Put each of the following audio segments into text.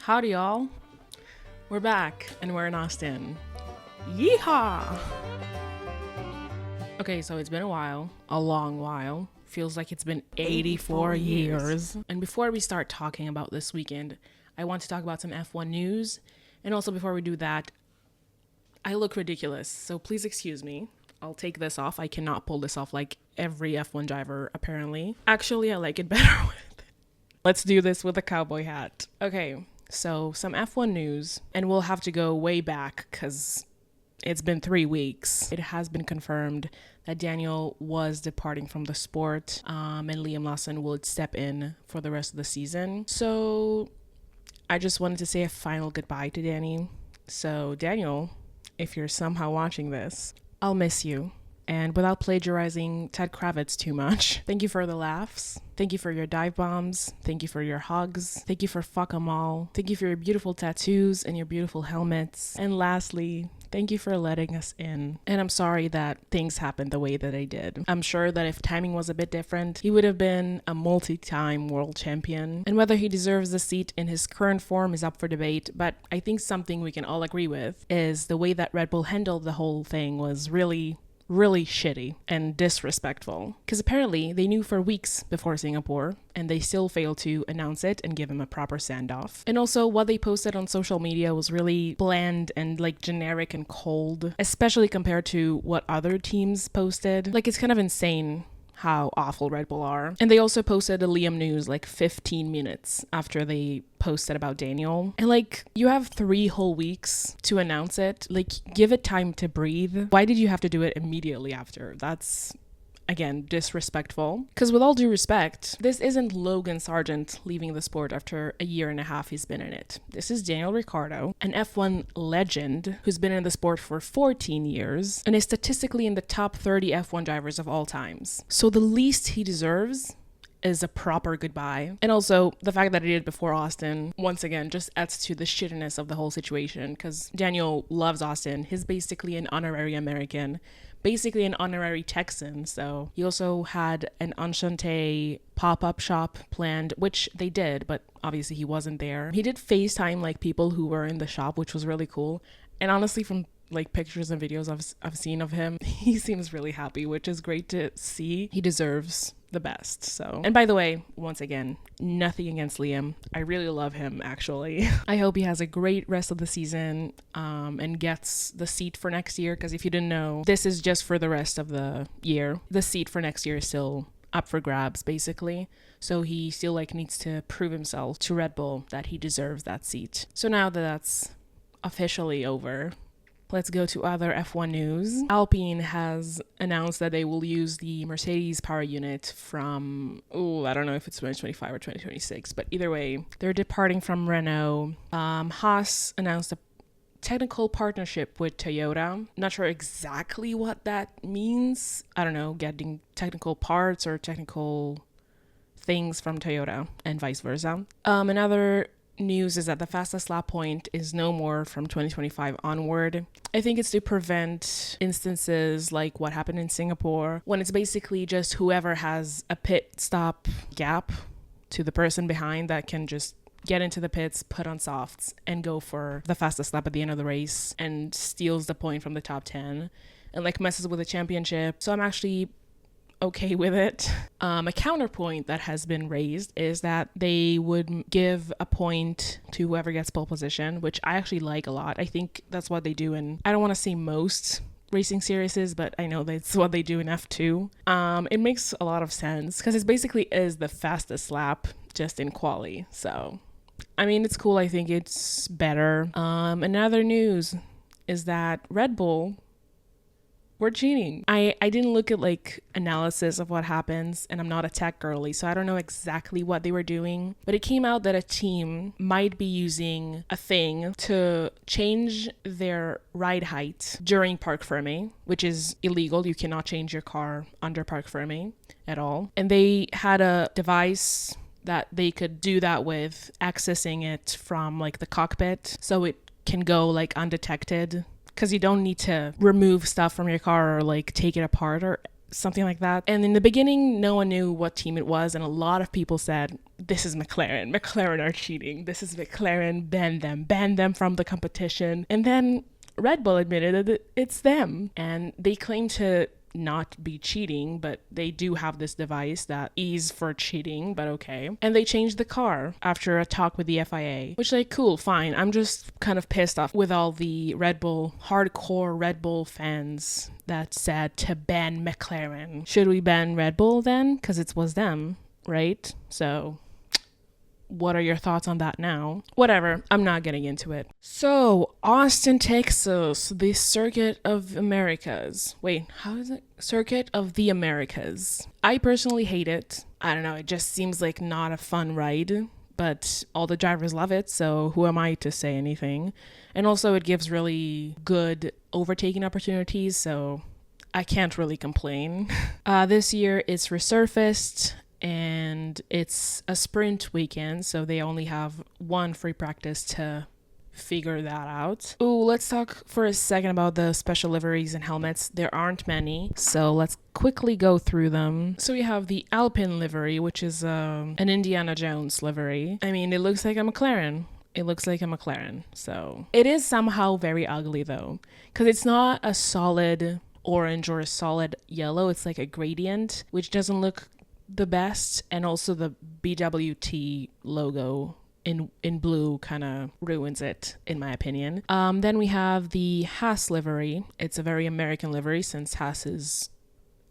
Howdy, y'all. We're back, and we're in Austin. Yeehaw! Okay, so it's been a while, a long while. Feels like it's been 84 years. And before we start talking about this weekend, I want to talk about some F1 news. And also before we do that, I look ridiculous, so please excuse me. I'll take this off. I cannot pull this off like every F1 driver, apparently. Actually, I like it better with. Let's do this with a cowboy hat. Okay, so some F1 news, and we'll have to go way back because it's been 3 weeks. It has been confirmed that Daniel was departing from the sport, and Liam Lawson would step in for the rest of the season. So I just wanted to say a final goodbye to Danny. So Daniel, if you're somehow watching this, I'll miss you. And without plagiarizing Ted Kravitz too much, thank you for the laughs. Thank you for your dive bombs. Thank you for your hugs. Thank you for fuck 'em all. Thank you for your beautiful tattoos and your beautiful helmets. And lastly, thank you for letting us in. And I'm sorry that things happened the way that they did. I'm sure that if timing was a bit different, he would have been a multi-time world champion. And whether he deserves the seat in his current form is up for debate, but I think something we can all agree with is the way that Red Bull handled the whole thing was really shitty and disrespectful. Because apparently they knew for weeks before Singapore, and they still failed to announce it and give him a proper send-off. And also what they posted on social media was really bland and like generic and cold, especially compared to what other teams posted. Like, it's kind of insane how awful Red Bull are. And they also posted a Liam news like 15 minutes after they posted about Daniel. And like, you have 3 whole weeks to announce it. Like, give it time to breathe. Why did you have to do it immediately after? That's, again, disrespectful. Because with all due respect, this isn't Logan Sargent leaving the sport after a year and a half he's been in it. This is Daniel Ricciardo, an F1 legend who's been in the sport for 14 years and is statistically in the top 30 F1 drivers of all times. So the least he deserves is a proper goodbye. And also, the fact that he did it before Austin, once again, just adds to the shittiness of the whole situation, because Daniel loves Austin. He's basically an honorary American, basically an honorary Texan. So he also had an Enchante pop-up shop planned, which they did, but obviously he wasn't there. He did FaceTime like people who were in the shop, which was really cool. And honestly, from like pictures and videos I've seen of him, he seems really happy, which is great to see. He deserves the best. So, and by the way, once again, nothing against Liam. I really love him, actually. I hope he has a great rest of the season and gets the seat for next year, because if you didn't know, this is just for the rest of the year. The seat for next year is still up for grabs, basically. So he still like needs to prove himself to Red Bull that he deserves that seat. So now that that's officially over, let's go to other F1 news. Alpine has announced that they will use the Mercedes power unit from, I don't know if it's 2025 or 2026, but either way, they're departing from Renault. Haas announced a technical partnership with Toyota. Not sure exactly what that means. I don't know, getting technical parts or technical things from Toyota and vice versa. Another news is that the fastest lap point is no more from 2025 onward. I think it's to prevent instances like what happened in Singapore, when it's basically just whoever has a pit stop gap to the person behind that can just get into the pits, put on softs, and go for the fastest lap at the end of the race and steals the point from the top 10 and like messes with the championship. So I'm actually okay with it. A counterpoint that has been raised is that they would give a point to whoever gets pole position, which I actually like a lot. I think that's what they do in, I don't want to say most racing series, but I know that's what they do in F2. It makes a lot of sense because it basically is the fastest lap just in quali. So, I mean, it's cool. I think it's better. Another news is that Red Bull, we're cheating. I didn't look at like analysis of what happens, and I'm not a tech girly, so I don't know exactly what they were doing, but it came out that a team might be using a thing to change their ride height during parc fermé, which is illegal. You cannot change your car under parc fermé at all. And they had a device that they could do that with, accessing it from like the cockpit, so it can go like undetected, because you don't need to remove stuff from your car or like take it apart or something like that. And in the beginning, no one knew what team it was, and a lot of people said, this is McLaren. McLaren are cheating. This is McLaren. Ban them from the competition. And then Red Bull admitted that it's them, and they claim to not be cheating, but they do have this device that is for cheating, but okay. And they changed the car after a talk with the FIA, which, like, cool, fine. I'm just kind of pissed off with all the hardcore Red Bull fans that said to ban McLaren. Should we ban Red Bull then? Because it was them, right? So what are your thoughts on that now? Whatever, I'm not getting into it. So, Austin, Texas, the Circuit of Americas. Wait, how is it? Circuit of the Americas. I personally hate it. I don't know, it just seems like not a fun ride, but all the drivers love it, so who am I to say anything? And also it gives really good overtaking opportunities, so I can't really complain. This year it's resurfaced, and it's a sprint weekend, so they only have one free practice to figure that out. Ooh, let's talk for a second about the special liveries and helmets. There aren't many, so let's quickly go through them. So we have the Alpine livery, which is an Indiana Jones livery. I mean, it looks like a McLaren. So it is somehow very ugly though, because it's not a solid orange or a solid yellow. It's like a gradient, which doesn't look the best, and also the BWT logo in blue kind of ruins it, in my opinion. Then we have the Haas livery. It's a very American livery since Haas is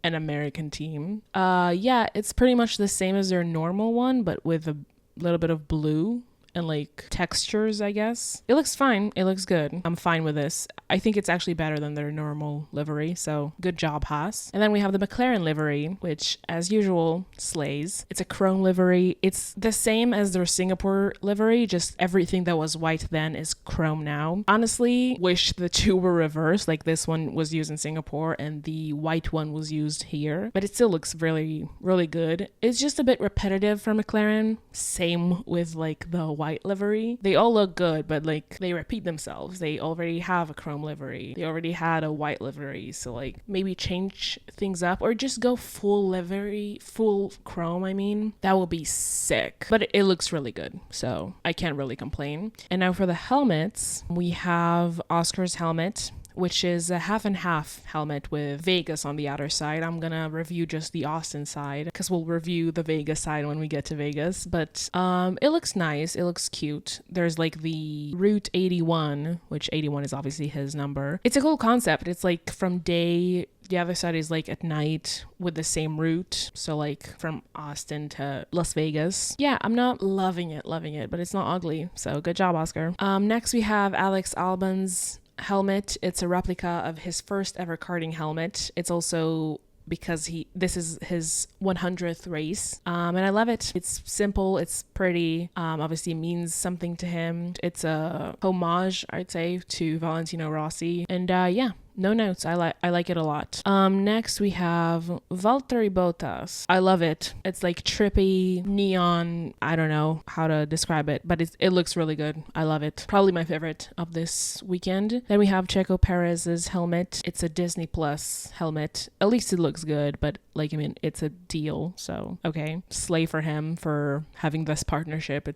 an American team. Yeah, it's pretty much the same as their normal one, but with a little bit of blue and like textures, I guess. It looks fine. It looks good. I'm fine with this. I think it's actually better than their normal livery, so good job, Haas. And then we have the McLaren livery, which, as usual, slays. It's a chrome livery. It's the same as their Singapore livery, just everything that was white then is chrome now. Honestly, wish the two were reversed, like this one was used in Singapore and the white one was used here, but it still looks really, really good. It's just a bit repetitive for McLaren. Same with like the white livery. They all look good, but like they repeat themselves. They already have a chrome livery. They already had a white livery, so like maybe change things up or just go full livery, full chrome, I mean. That would be sick. But it looks really good, so I can't really complain. And now for the helmets, we have Oscar's helmet, which is a half and half helmet with Vegas on the outer side. I'm gonna review just the Austin side because we'll review the Vegas side when we get to Vegas. But it looks nice. It looks cute. There's like the Route 81, which 81 is obviously his number. It's a cool concept. It's like from day, the other side is like at night with the same route. So like from Austin to Las Vegas. Yeah, I'm not loving it, but it's not ugly. So good job, Oscar. Next we have Alex Albon's helmet. It's a replica of his first ever karting helmet. It's also because this is his 100th race, and I love it. It's simple, it's pretty, obviously it means something to him. It's a homage, I'd say, to Valentino Rossi, and yeah, no notes. I like it a lot. Next we have Valtteri Bottas. I love it. It's like trippy neon. I don't know how to describe it, but it looks really good. I love it. Probably my favorite of this weekend. Then we have Checo Perez's helmet. It's a Disney Plus helmet. At least it looks good, but like, I mean, it's a deal. So, okay. Slay for him for having this partnership.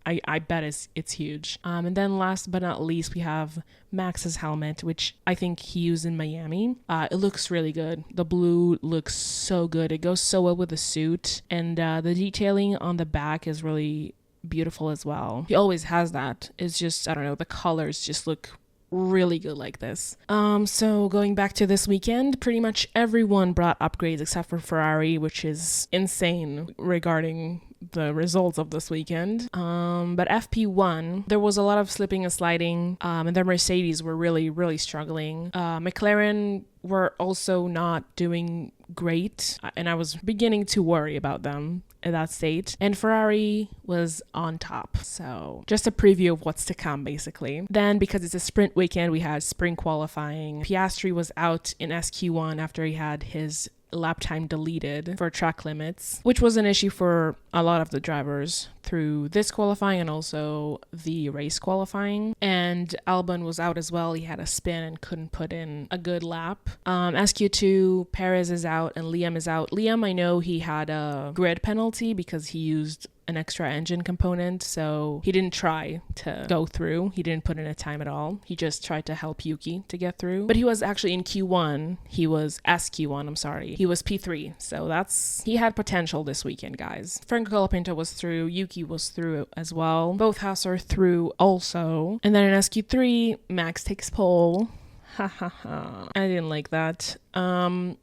I bet it's huge. And then last but not least, we have Max's helmet, which I think he used in Miami. It looks really good. The blue looks so good. It goes so well with the suit. And the detailing on the back is really beautiful as well. He always has that. It's just, I don't know, the colors just look really good like this. So going back to this weekend, pretty much everyone brought upgrades except for Ferrari, which is insane regarding the results of this weekend. But FP1, there was a lot of slipping and sliding, and the Mercedes were really, really struggling. McLaren were also not doing great, and I was beginning to worry about them at that state. And Ferrari was on top. So just a preview of what's to come, basically. Then, because it's a sprint weekend, we had spring qualifying. Piastri was out in SQ1 after he had his lap time deleted for track limits, which was an issue for a lot of the drivers through this qualifying and also the race qualifying. And Albon was out as well. He had a spin and couldn't put in a good lap. SQ2, Perez is out and Liam is out. Liam, I know he had a grid penalty because he used an extra engine component, so he didn't try to go through. He didn't put in a time at all. He just tried to help Yuki to get through. But he was actually in Q1. He was SQ1, I'm sorry. He was P3, so he had potential this weekend, guys. Franco Colapinto was through. Yuki was through as well. Both Haas are through also. And then in SQ3, Max takes pole. Ha ha ha. I didn't like that.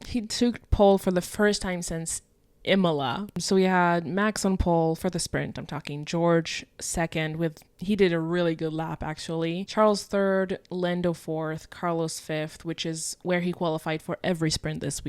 He took pole for the first time since Imola. So we had Max on pole for the sprint. I'm talking George second he did a really good lap actually. Charles third, Lando fourth, Carlos fifth, which is where he qualified for every sprint this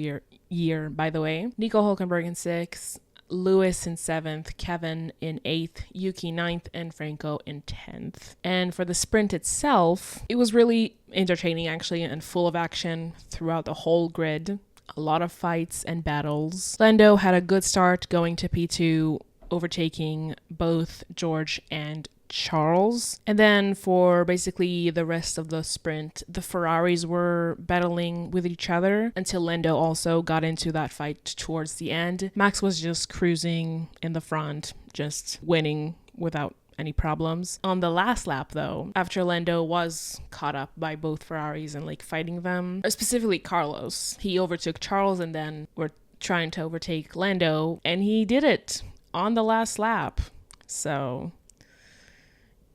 year, by the way. Nico Hülkenberg in sixth, Lewis in seventh, Kevin in eighth, Yuki ninth, and Franco in 10th. And for the sprint itself, it was really entertaining actually and full of action throughout the whole grid. A lot of fights and battles. Lando had a good start going to P2, overtaking both George and Charles. And then for basically the rest of the sprint, the Ferraris were battling with each other until Lando also got into that fight towards the end. Max was just cruising in the front, just winning without any problems. On the last lap though, after Lando was caught up by both Ferraris and like fighting them, specifically Carlos, he overtook Charles and then were trying to overtake Lando and he did it on the last lap. So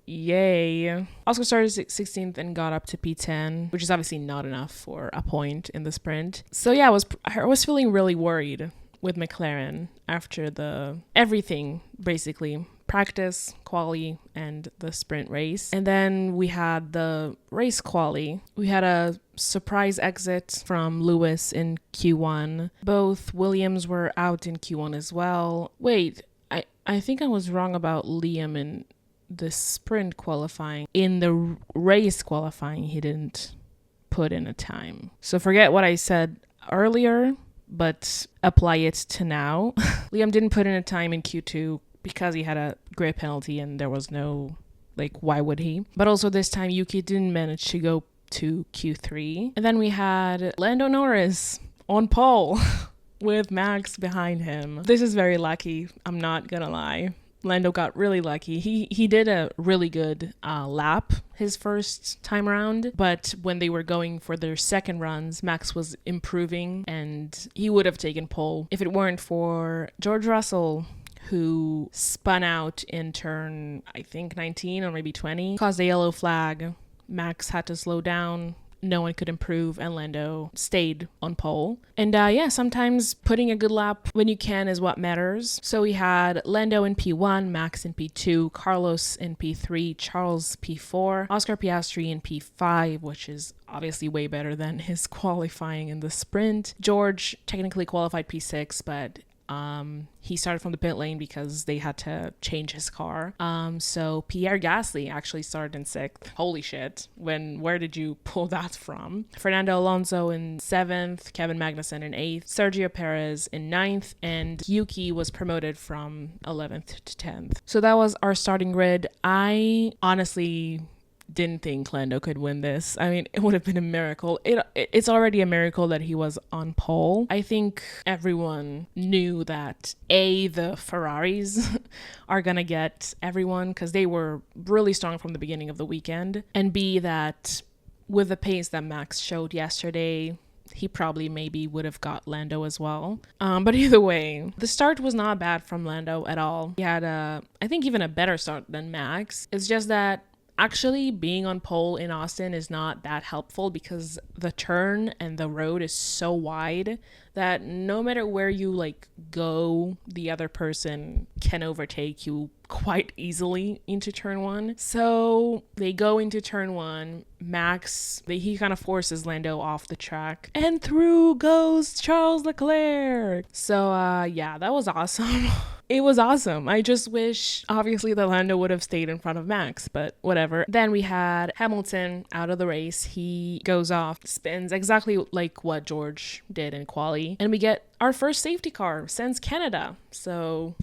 yay. Oscar started 16th and got up to P10, which is obviously not enough for a point in the sprint. So yeah, I was feeling really worried with McLaren after everything basically. Practice, quali, and the sprint race. And then we had the race quali. We had a surprise exit from Lewis in Q1. Both Williams were out in Q1 as well. Wait, I think I was wrong about Liam in the sprint qualifying. In the race qualifying, he didn't put in a time. So forget what I said earlier, but apply it to now. Liam didn't put in a time in Q2 because he had a grid penalty and there was no, why would he? But also this time Yuki didn't manage to go to Q3. And then we had Lando Norris on pole with Max behind him. This is very lucky, I'm not gonna lie. Lando got really lucky. He did a really good lap his first time around, but when they were going for their second runs, Max was improving and he would have taken pole if it weren't for George Russell, who spun out in turn, I think 19 or maybe 20, caused a yellow flag. Max had to slow down. No one could improve, and Lando stayed on pole. And sometimes putting a good lap when you can is what matters. So we had Lando in P1, Max in P2, Carlos in P3, Charles P4, Oscar Piastri in P5, which is obviously way better than his qualifying in the sprint. George technically qualified P6, but he started from the pit lane because they had to change his car. So Pierre Gasly actually started in 6th. Holy shit. Where did you pull that from? Fernando Alonso in 7th, Kevin Magnussen in 8th, Sergio Perez in 9th, and Yuki was promoted from 11th to 10th. So that was our starting grid. I honestly didn't think Lando could win this. I mean, it would have been a miracle. It's already a miracle that he was on pole. I think everyone knew that the Ferraris are gonna get everyone because they were really strong from the beginning of the weekend, and B, that with the pace that Max showed yesterday, he probably maybe would have got Lando as well. But either way, the start was not bad from Lando at all. He had I think even a better start than Max. It's just that actually being on pole in Austin is not that helpful because the turn and the road is so wide that no matter where you go, the other person can overtake you quite easily into turn 1. So they go into turn 1. Max, he kind of forces Lando off the track, and through goes Charles Leclerc. So that was awesome. It was awesome. I just wish, obviously, that Lando would have stayed in front of Max, but whatever. Then we had Hamilton out of the race. He goes off, spins exactly like what George did in quali. And we get our first safety car since Canada. So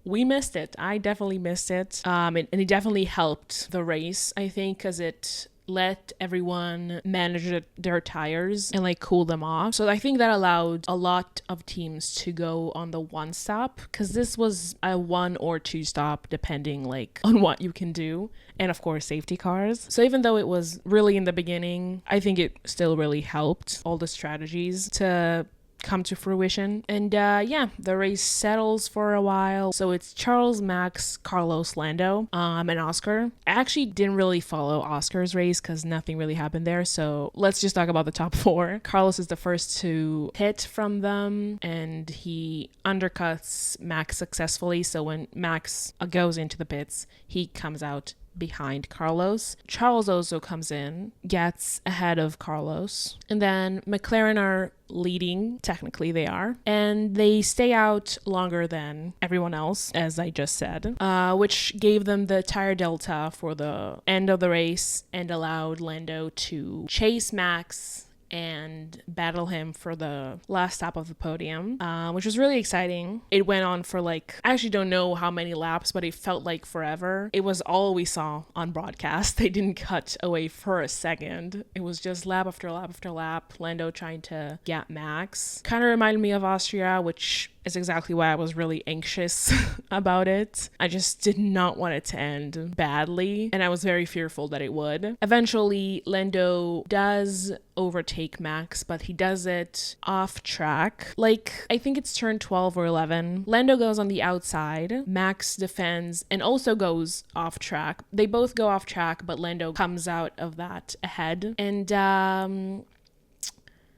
we missed it. I definitely missed it. And it definitely helped the race, I think, because it let everyone manage their tires and like cool them off. So I think that allowed a lot of teams to go on the one stop, because this was a 1 or 2 stop depending like on what you can do, and of course safety cars. So even though it was really in the beginning, I think it still really helped all the strategies to come to fruition. And the race settles for a while. So it's Charles, Max, Carlos, Lando, and Oscar. I actually didn't really follow Oscar's race because nothing really happened there. So let's just talk about the top 4. Carlos is the first to pit from them, and he undercuts Max successfully. So when Max goes into the pits, he comes out behind Carlos. Charles also comes in, gets ahead of Carlos, and then McLaren are leading, technically they are, and they stay out longer than everyone else, as I just said, which gave them the tire delta for the end of the race and allowed Lando to chase Max and battle him for the last stop of the podium, which was really exciting. It went on for like, I actually don't know how many laps, but it felt like forever. It was all we saw on broadcast. They didn't cut away for a second. It was just lap after lap after lap, Lando trying to get Max. Kind of reminded me of Austria, which is exactly why I was really anxious about it. I just did not want it to end badly, and I was very fearful that it would. Eventually, Lando does overtake Max, but he does it off track. Like, I think it's turn 12 or 11. Lando goes on the outside, Max defends and also goes off track. They both go off track, but Lando comes out of that ahead. And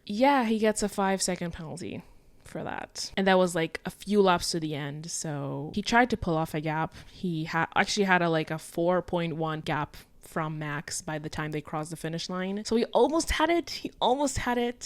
he gets a 5-second penalty for that, and that was like a few laps to the end. So he tried to pull off a gap. He actually had a 4.1 gap from Max by the time they crossed the finish line. So he almost had it,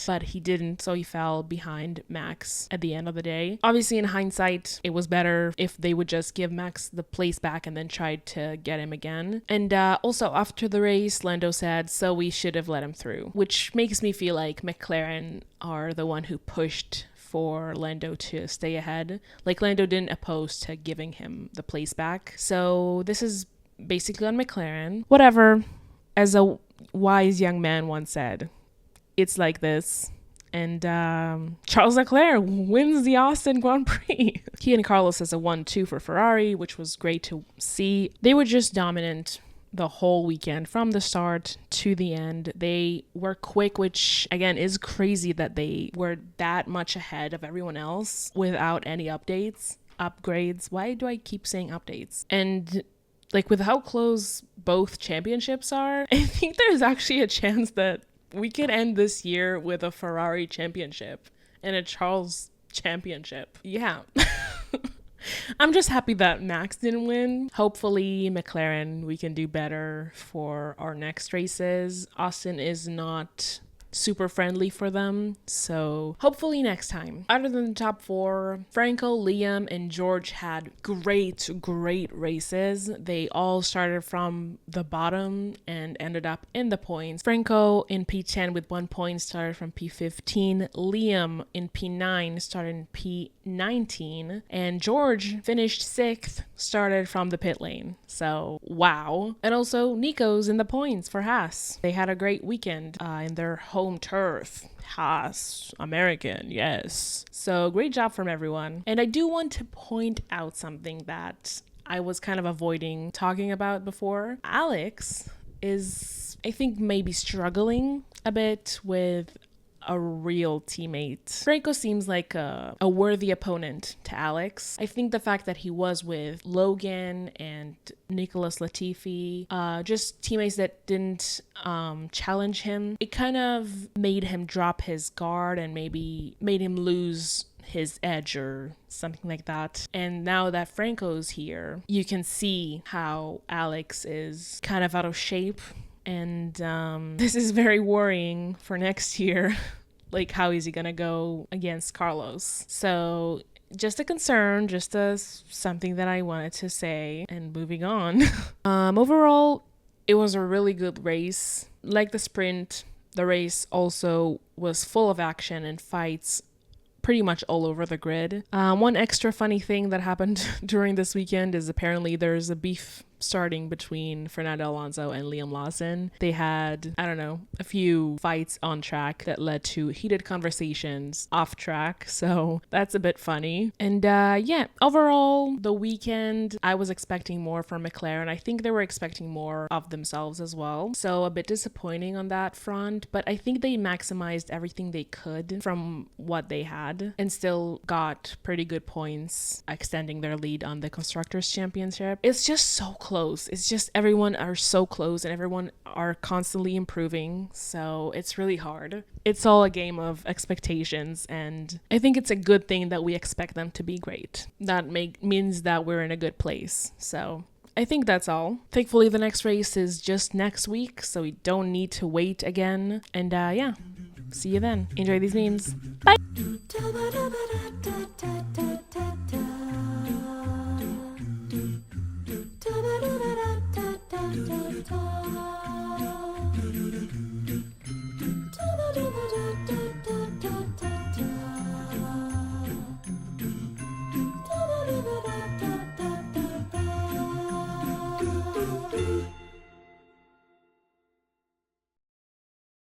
but he didn't. So he fell behind Max at the end of the day. Obviously, in hindsight, it was better if they would just give Max the place back and then tried to get him again. And also after the race, Lando said, so we should have let him through, which makes me feel like McLaren are the one who pushed for Lando to stay ahead. Like, Lando didn't oppose to giving him the place back. So this is basically on McLaren. Whatever. As a wise young man once said, it's like this. And Charles Leclerc wins the Austin Grand Prix. He and Carlos has a 1-2 for Ferrari, which was great to see. They were just dominant the whole weekend from the start to the end. They were quick, which again is crazy that they were that much ahead of everyone else without any upgrades. Why do I keep saying updates? And like, with how close both championships are, I think there's actually a chance that we could end this year with a Ferrari championship and a Charles championship. Yeah. I'm just happy that Max didn't win. Hopefully, McLaren, we can do better for our next races. Austin is not super friendly for them, so hopefully next time. Other than the top 4, Franco, Liam, and George had great races. They all started from the bottom and ended up in the points. Franco in P10 with 1 point started from P15. Liam in P9 started in P19, and George finished 6th, started from the pit lane. So wow. And also Nico's in the points for Haas. They had a great weekend in their home turf. Haas, American, yes. So great job from everyone. And I do want to point out something that I was kind of avoiding talking about before. Alex is, I think, maybe struggling a bit with a real teammate. Franco seems like a worthy opponent to Alex. I think the fact that he was with Logan and Nicholas Latifi, just teammates that didn't challenge him, it kind of made him drop his guard and maybe made him lose his edge or something like that. And now that Franco's here, you can see how Alex is kind of out of shape. And this is very worrying for next year. Like, how is he gonna go against Carlos? So just a concern, just something that I wanted to say. And moving on. Overall, it was a really good race. Like the sprint, the race also was full of action and fights pretty much all over the grid. One extra funny thing that happened during this weekend is apparently there's a beef starting between Fernando Alonso and Liam Lawson. They had, I don't know, a few fights on track that led to heated conversations off track. So that's a bit funny. And yeah, overall, the weekend, I was expecting more from McLaren. I think they were expecting more of themselves as well. So a bit disappointing on that front, but I think they maximized everything they could from what they had and still got pretty good points, extending their lead on the Constructors' Championship. It's just so close. It's just everyone are so close and everyone are constantly improving. So it's really hard. It's all a game of expectations, and I think it's a good thing that we expect them to be great. That means that we're in a good place. So I think that's all. Thankfully, the next race is just next week, so we don't need to wait again. And yeah, see you then. Enjoy these memes. Bye! Da da da da da da da da.